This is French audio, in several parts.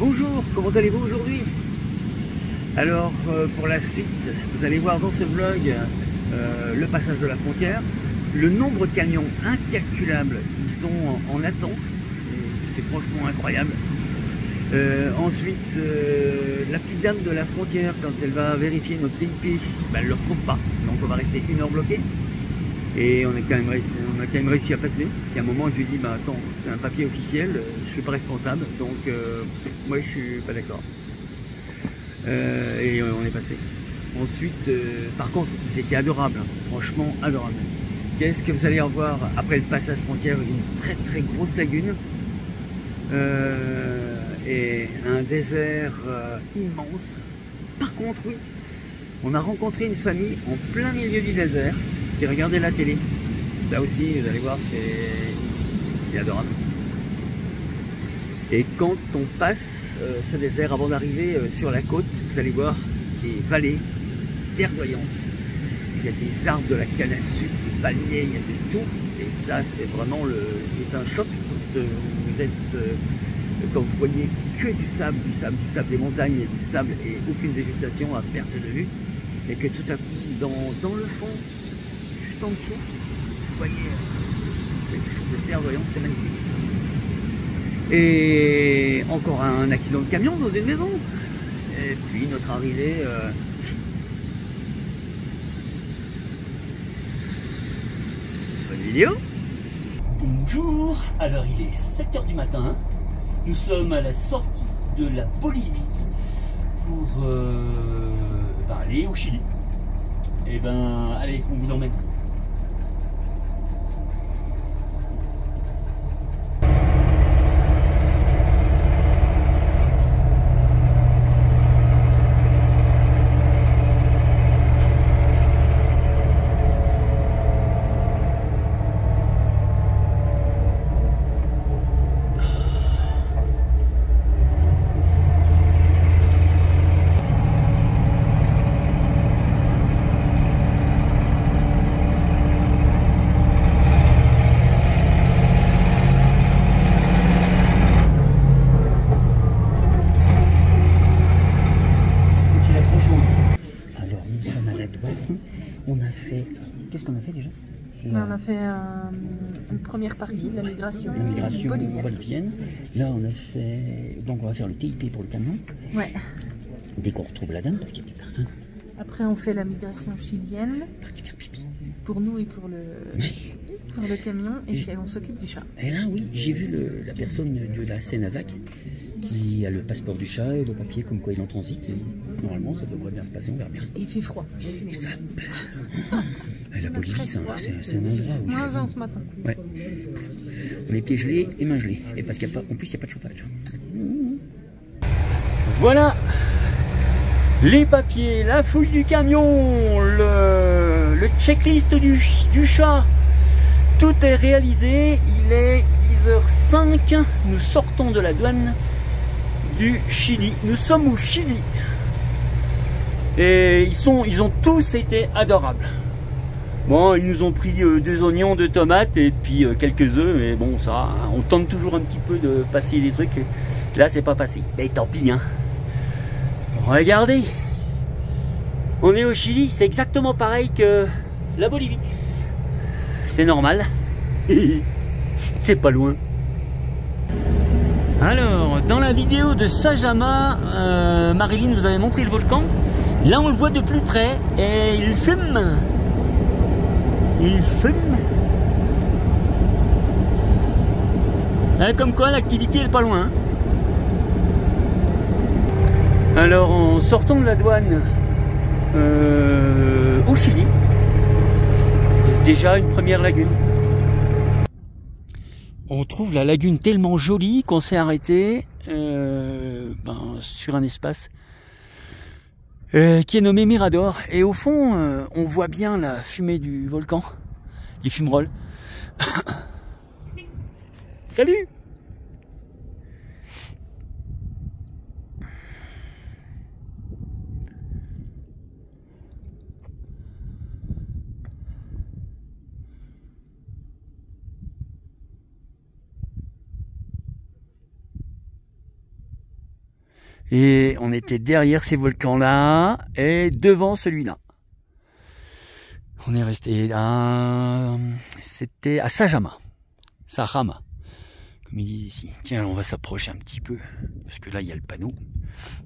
Bonjour, comment allez-vous aujourd'hui? Alors pour la suite, vous allez voir dans ce vlog le passage de la frontière, le nombre de camions incalculables qui sont en attente, c'est franchement incroyable. Ensuite, la petite dame de la frontière, quand elle va vérifier notre TIP, elle ne le retrouve pas, donc on va rester 1 heure bloqué. Et on a quand même réussi à passer. Parce qu'à un moment, je lui ai dit, bah attends, c'est un papier officiel, je suis pas responsable, donc moi je suis pas d'accord. Et on est passé. Ensuite, par contre, ils étaient adorables, hein, franchement adorables. Qu'est-ce que vous allez revoir après le passage frontière? Une très très grosse lagune et un désert immense. Par contre, oui, on a rencontré une famille en plein milieu du désert qui regardait la télé. Ça aussi, vous allez voir, c'est adorable. Et quand on passe ce désert avant d'arriver sur la côte, vous allez voir des vallées verdoyantes. Il y a des arbres de la canne à sucre, des palmiers, il y a de tout. Et ça, c'est vraiment c'est un choc quand vous êtes, quand vous voyez que du sable, des montagnes et du sable et aucune végétation à perte de vue. Et que tout à coup, dans le fond, juste en dessous, vous voyez quelque chose de verdoyant, c'est magnifique. Et encore un accident de camion dans une maison. Et puis notre arrivée. Bonne vidéo. Bonjour, alors il est 7 h du matin. Nous sommes à la sortie de la Bolivie pour aller au Chili. Et ben allez, on vous emmène. On a fait... Qu'est-ce qu'on a fait déjà? On a fait une première partie de la migration bolivienne. Là, on a fait... Donc, on va faire le TIP pour le camion. Ouais. Dès qu'on retrouve la dame, parce qu'il n'y a plus personne. Après, on fait la migration chilienne. Parti faire pipi. Pour nous et pour le camion. Et puis, on s'occupe du chat. Et là, oui, j'ai vu la personne de la Senasac qui a le passeport du chat et le papier comme quoi il est en transit. Et normalement, ça devrait bien se passer, on verra bien. Et il fait froid. Et ça la Bolivie, c'est un endroit où... Moins 1 ce matin. Ouais. On est pieds gelés et mains gelées. Et parce qu'en plus, il n'y a pas de chauffage. Voilà les papiers, la fouille du camion, le checklist du chat. Tout est réalisé. Il est 10h05. Nous sortons de la douane du Chili. Nous sommes au Chili. Et ils ont tous été adorables. Bon, ils nous ont pris 2 oignons, 2 tomates et puis quelques œufs, mais bon, ça, on tente toujours un petit peu de passer des trucs. Là, c'est pas passé. Mais tant pis, hein. Regardez, on est au Chili, c'est exactement pareil que la Bolivie. C'est normal. C'est pas loin. Alors, dans la vidéo de Sajama, Marilyn vous avait montré le volcan. Là, on le voit de plus près et il fume. Il fume. Comme quoi, l'activité est pas loin. Alors, en sortant de la douane au Chili, déjà une première lagune. On trouve la lagune tellement jolie qu'on s'est arrêté sur un espace qui est nommé Mirador. Et au fond, on voit bien la fumée du volcan, du fumerolles. Salut! Et on était derrière ces volcans-là et devant celui-là. On est resté là, c'était à Sajama, Sajama, comme ils disent ici. Tiens, on va s'approcher un petit peu, parce que là il y a le panneau,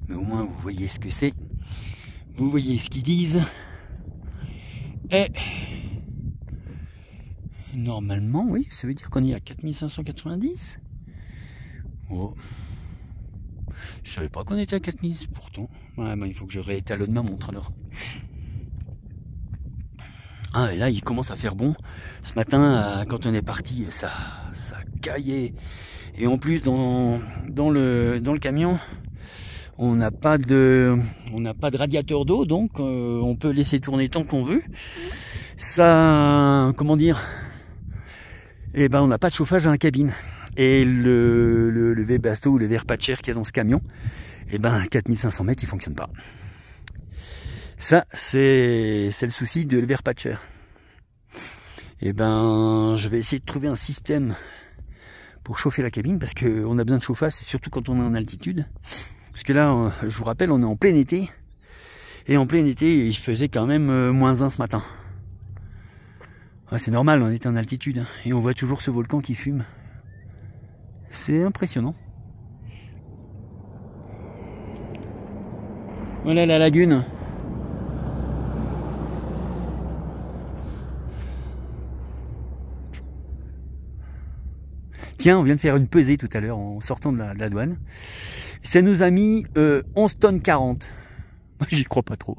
mais au moins vous voyez ce que c'est, vous voyez ce qu'ils disent. Et normalement, oui, ça veut dire qu'on est à 4590. Oh. Je savais pas qu'on était à 4000 pourtant. Ouais, ben, il faut que je réétalonne ma montre alors. Ah, et là, il commence à faire bon. Ce matin, quand on est parti, ça caillait. Et en plus, dans le camion, on n'a pas de radiateur d'eau, donc on peut laisser tourner tant qu'on veut. Ça, comment dire, eh ben, on n'a pas de chauffage dans la cabine. Et le Webasto ou le Verpatcher qui est dans ce camion, eh ben, à 4500 mètres, il fonctionne pas. Ça, c'est le souci de Verpatcher. Et ben, je vais essayer de trouver un système pour chauffer la cabine parce qu'on a besoin de chauffage, surtout quand on est en altitude. Parce que là, je vous rappelle, on est en plein été. Et en plein été, il faisait quand même -1 ce matin. Ouais, c'est normal, on était en altitude. Hein, et on voit toujours ce volcan qui fume. C'est impressionnant. Voilà la lagune. Tiens, on vient de faire une pesée tout à l'heure en sortant de la douane. Ça nous a mis 11 tonnes 40. Moi, j'y crois pas trop.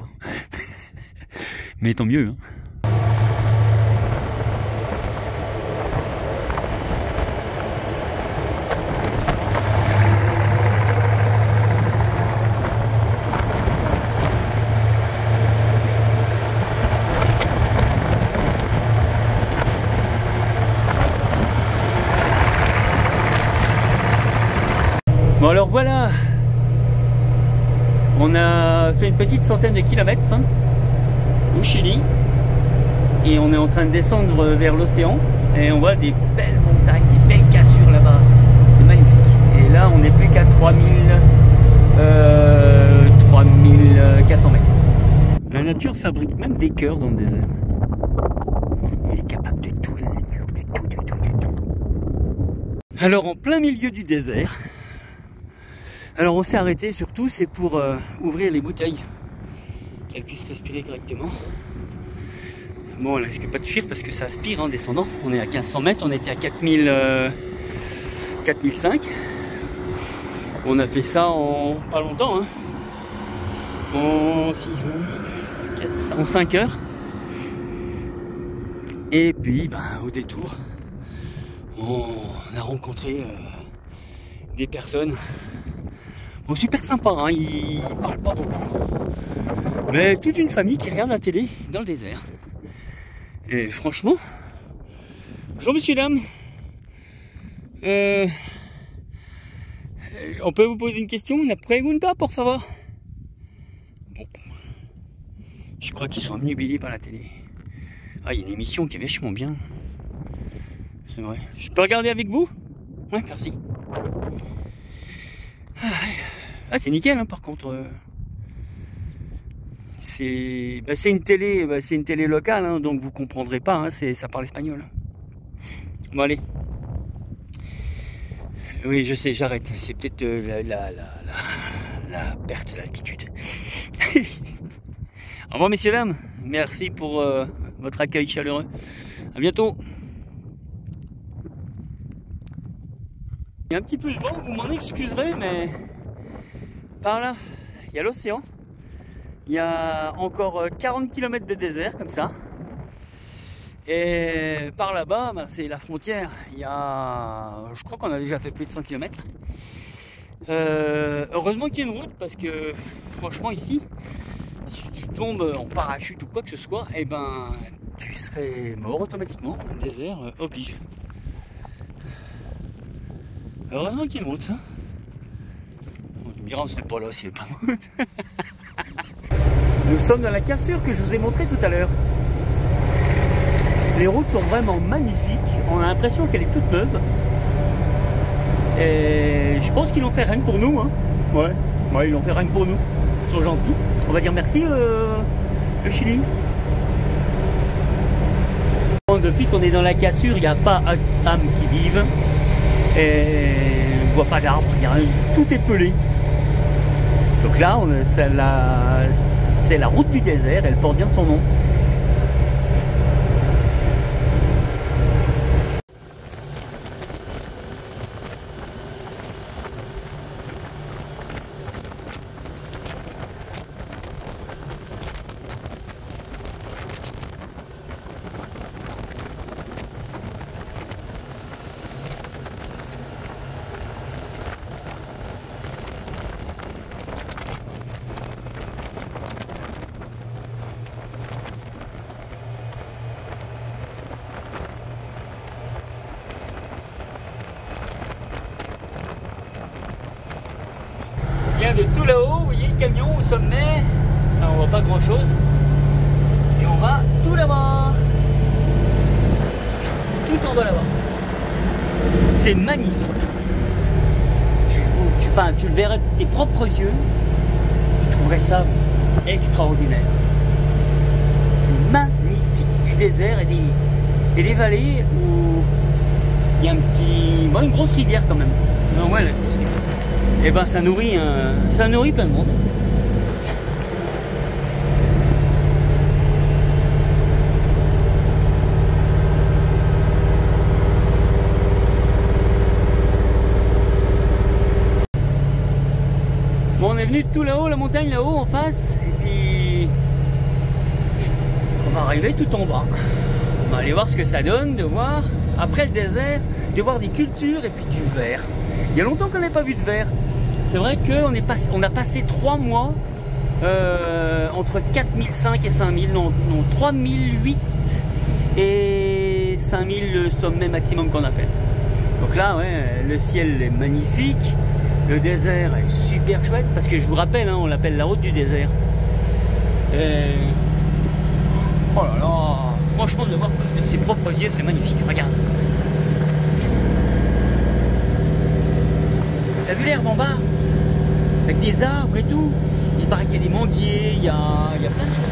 Mais tant mieux. Hein. Bon alors voilà, on a fait une petite centaine de kilomètres hein, au Chili et on est en train de descendre vers l'océan et on voit des belles montagnes, des belles cassures là-bas, c'est magnifique. Et là on n'est plus qu'à 3400 mètres. La nature fabrique même des cœurs dans le désert. Elle est capable de tout, la nature, de tout. Alors en plein milieu du désert, alors on s'est arrêté surtout, c'est pour ouvrir les bouteilles, qu'elles puissent respirer correctement. Bon, là, je ne risque pas de fuir parce que ça aspire en descendant. On est à 1500 mètres, on était à 4005. On a fait ça en pas longtemps, hein. En 5 heures. Et puis, au détour, on a rencontré des personnes. Bon, super sympa, hein, ils parlent pas beaucoup. Mais toute une famille qui regarde la télé dans le désert. Et franchement, bonjour monsieur, dame. On peut vous poser une question? Una pregunta, por favor? Bon. Je crois qu'ils sont obnubilés par la télé. Ah, il y a une émission qui est vachement bien. C'est vrai. Je peux regarder avec vous? Ouais, merci. Ah, c'est nickel, hein, par contre. C'est une télé locale, hein, donc vous comprendrez pas, hein, ça parle espagnol. Bon, allez. Oui, je sais, j'arrête. C'est peut-être la perte d'altitude. Au revoir, messieurs, dames. Merci pour votre accueil chaleureux. À bientôt. Il y a un petit peu de vent, vous m'en excuserez, mais par là, il y a l'océan. Il y a encore 40 km de désert, comme ça. Et par là-bas, c'est la frontière. Il y a, je crois qu'on a déjà fait plus de 100 km. Heureusement qu'il y a une route, parce que franchement, ici, si tu tombes en parachute ou quoi que ce soit, eh ben, tu serais mort automatiquement. Le désert oblige. Heureusement qu'il y a une route. Hein. On me dira, on serait pas là s'il n'y avait pas de route. Nous sommes dans la cassure que je vous ai montré tout à l'heure. Les routes sont vraiment magnifiques. On a l'impression qu'elle est toute neuve. Et je pense qu'ils l'ont fait rien que pour nous. Hein. Ouais. Ouais, ils l'ont fait rien que pour nous. Ils sont gentils. On va dire merci le Chili. Depuis qu'on est dans la cassure, il n'y a pas d'âme qui vive. Et on ne voit pas d'arbres, tout est pelé. Donc là, c'est la route du désert, elle porte bien son nom. De tout là-haut, vous voyez le camion au sommet. Alors, on voit pas grand chose et on va tout là-bas, tout en bas là-bas. C'est magnifique. Tu le verrais de tes propres yeux, tu trouverais ça extraordinaire. C'est magnifique, du désert et des vallées où il y a une grosse rivière quand même. Non, ouais, et ben ça nourrit plein de monde. Bon, on est venu de tout là-haut, la montagne là-haut en face, et puis on va arriver tout en bas. On va aller voir ce que ça donne de voir, après le désert, de voir des cultures et puis du verre. Il y a longtemps qu'on n'a pas vu de verre. C'est vrai qu'on a passé 3 mois entre 4005 et 5000, non 3008 et 5000 le sommet maximum qu'on a fait. Donc là, ouais, le ciel est magnifique, le désert est super chouette, parce que je vous rappelle, hein, on l'appelle la route du désert. Et... oh là là, franchement, de le voir de ses propres yeux, c'est magnifique, regarde. T'as vu l'herbe en bas? Avec des arbres et tout. Il paraît qu'il y a des manguiers, il y a plein de choses.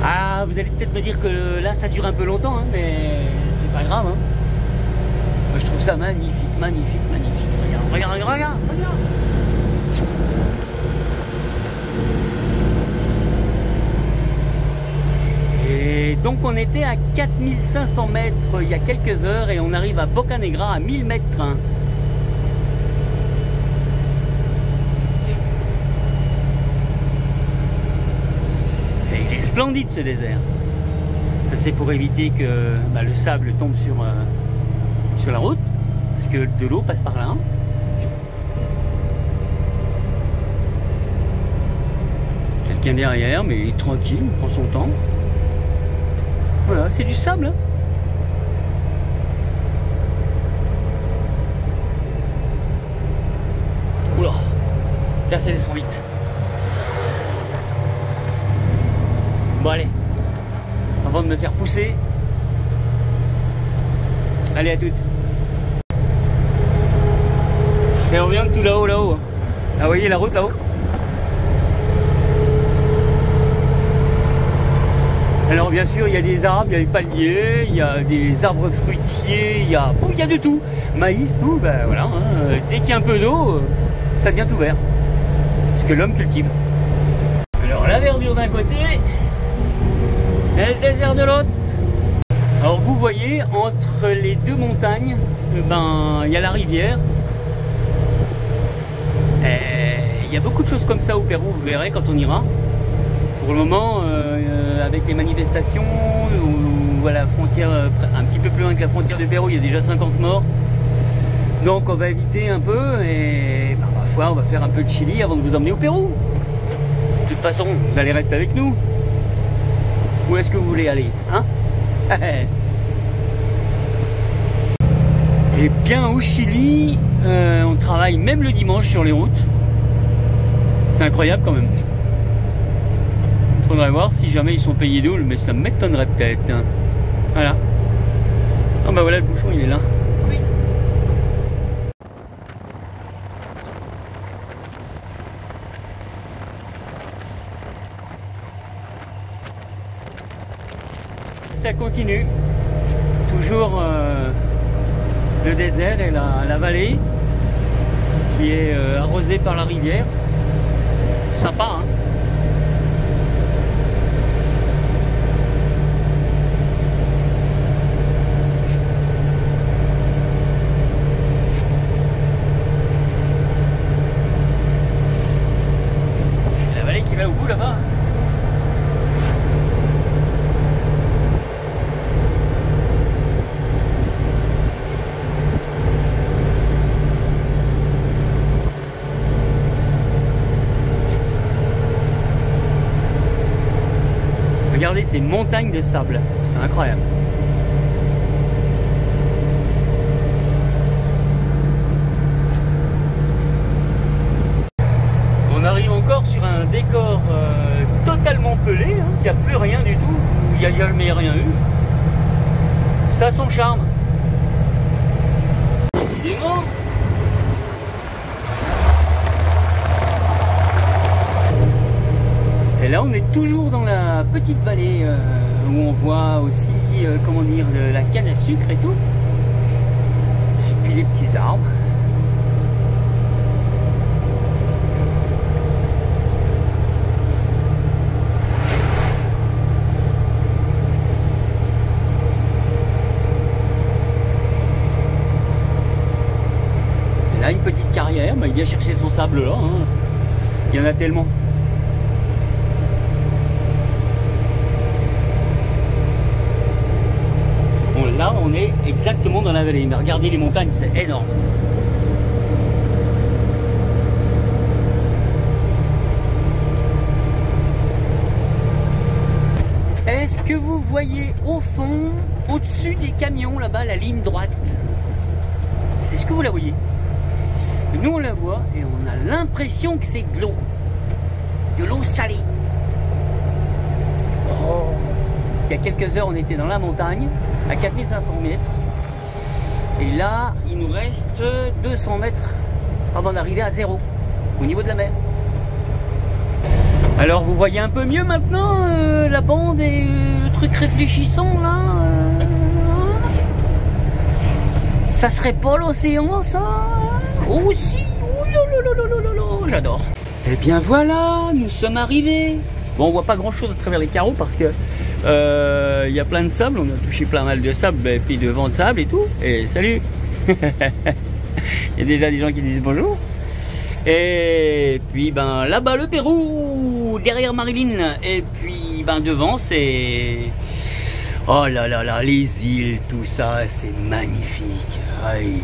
Ah, vous allez peut-être me dire que là ça dure un peu longtemps, hein, mais c'est pas grave. Hein. Moi je trouve ça magnifique, magnifique, magnifique. Regarde, regarde, regarde, regarde. Et donc on était à 4500 mètres il y a quelques heures et on arrive à Bocanegra à 1000 mètres. Et il est splendide ce désert. Ça c'est pour éviter que le sable tombe sur la route, parce que de l'eau passe par là. Quelqu'un derrière, mais tranquille, il prend son temps. Voilà, c'est du sable. Hein. Oula, là ça descend vite. Bon allez, avant de me faire pousser, allez à toutes. Et on vient de tout là-haut, là-haut. Ah, vous voyez la route là-haut? Alors bien sûr il y a des arbres, il y a des palmiers, il y a des arbres fruitiers, il y a de tout. Maïs, tout, ben voilà, hein. Dès qu'il y a un peu d'eau, ça devient tout vert. Ce que l'homme cultive. Alors la verdure d'un côté et le désert de l'autre. Alors vous voyez, entre les deux montagnes, il y a la rivière. Et il y a beaucoup de choses comme ça au Pérou, vous verrez quand on ira. Pour le moment, avec les manifestations, ou à la frontière, un petit peu plus loin que la frontière du Pérou, il y a déjà 50 morts. Donc on va éviter un peu et ma foi, on va faire un peu de Chili avant de vous emmener au Pérou. De toute façon, vous allez rester avec nous. Où est-ce que vous voulez aller, hein? Et bien au Chili, on travaille même le dimanche sur les routes. C'est incroyable quand même. Faudrait voir si jamais ils sont payés double, mais ça m'étonnerait peut-être. Voilà. Ah bah voilà, le bouchon il est là. Oui. Ça continue. Toujours le désert et la vallée qui est arrosée par la rivière. Sympa, hein. La vallée qui va au bout là-bas. Regardez ces montagnes de sable, c'est incroyable. On arrive encore sur un décor totalement pelé, hein. Il n'y a plus rien du tout, il n'y a jamais rien eu. Ça a son charme. Décidément. Et là on est toujours dans la petite vallée où on voit aussi comment dire la canne à sucre et tout. Et puis les petits arbres. Et là une petite carrière, bah, il vient chercher son sable là, hein. Il y en a tellement. Là, on est exactement dans la vallée, mais regardez les montagnes, c'est énorme. Est-ce que vous voyez au fond, au-dessus des camions, là-bas, la ligne droite? Est-ce que vous la voyez? Nous, on la voit et on a l'impression que c'est de l'eau salée. Oh. Il y a quelques heures, on était dans la montagne, à 4500 mètres. Et là, il nous reste 200 mètres avant d'arriver à zéro, au niveau de la mer. Alors, vous voyez un peu mieux maintenant la bande et le truc réfléchissant, là Ça serait pas l'océan, ça? Oh si! Oh là, j'adore. Et bien voilà, nous sommes arrivés. Bon, on voit pas grand chose à travers les carreaux parce que il y a plein de sable, on a touché plein mal de sable, et puis de vent de sable et tout. Et salut. Il y a déjà des gens qui disent bonjour. Et puis ben là-bas le Pérou, derrière Marilyn. Et puis ben devant c'est... Oh là là là, les îles, tout ça, c'est magnifique. Aïe.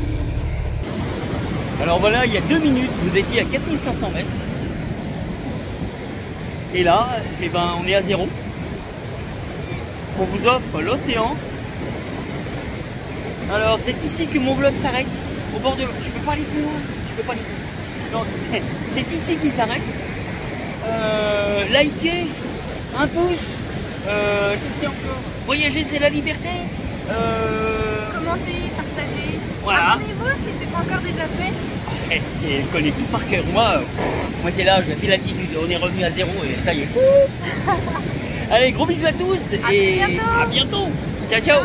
Alors voilà, il y a 2 minutes, vous étiez à 4500 mètres. Et là, eh ben, on est à zéro. On vous offre l'océan. Alors c'est ici que mon vlog s'arrête. Au bord de... Je peux pas aller plus loin. Je peux pas aller plus loin. C'est ici qu'il s'arrête. Likez, un pouce. Qu'est-ce qu'il y a encore? Voyager c'est la liberté. Commentez, partagez. Voilà. Abonnez-vous si c'est pas encore déjà fait. Et je connais tout par cœur. Moi c'est là, j'ai fait l'altitude. On est revenu à zéro et ça y est. Allez, gros bisous à tous. Et à bientôt. Ciao, ciao.